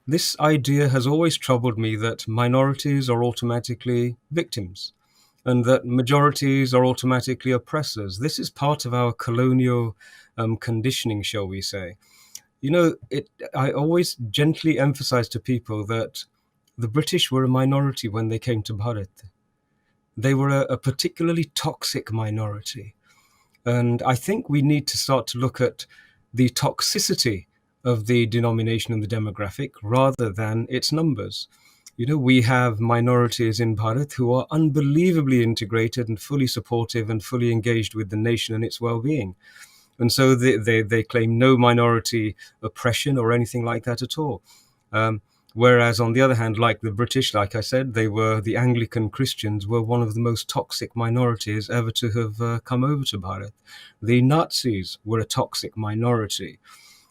This idea has always troubled me, that minorities are automatically victims and that majorities are automatically oppressors. This is part of our colonial conditioning, shall we say. I always gently emphasize to people that the British were a minority when they came to Bharat. They were a particularly toxic minority. And I think we need to start to look at the toxicity of the denomination and the demographic rather than its numbers. We have minorities in Bharat who are unbelievably integrated and fully supportive and fully engaged with the nation and its well-being. And so they claim no minority oppression or anything like that at all. Whereas on the other hand, like the British, like I said, the Anglican Christians were one of the most toxic minorities ever to have come over to Bharat. The Nazis were a toxic minority.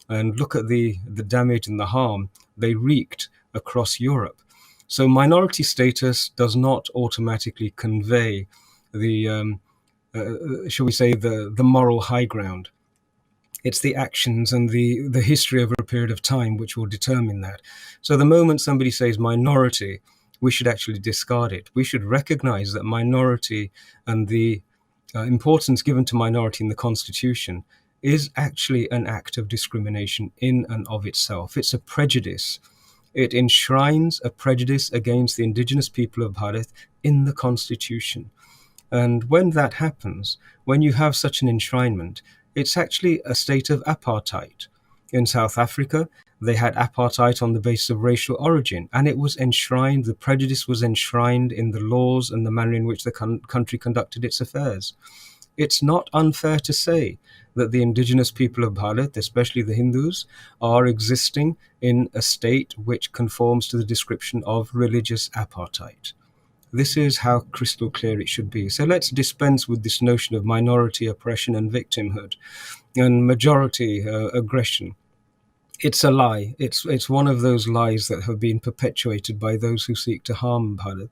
And look at the damage and the harm they wreaked across Europe. So minority status does not automatically convey the, shall we say, the moral high ground. It's the actions and the history over a period of time which will determine that. So the moment somebody says minority, we should actually discard it. We should recognize that minority and the importance given to minority in the Constitution is actually an act of discrimination in and of itself. It's a prejudice. It enshrines a prejudice against the indigenous people of Bharat in the Constitution. And when that happens, when you have such an enshrinement, it's actually a state of apartheid. In South Africa, they had apartheid on the basis of racial origin, and it was enshrined, the prejudice was enshrined in the laws and the manner in which the country conducted its affairs. It's not unfair to say that the indigenous people of Bharat, especially the Hindus, are existing in a state which conforms to the description of religious apartheid. This is how crystal clear it should be. So let's dispense with this notion of minority oppression and victimhood and majority aggression. It's a lie. It's one of those lies that have been perpetuated by those who seek to harm Bharat.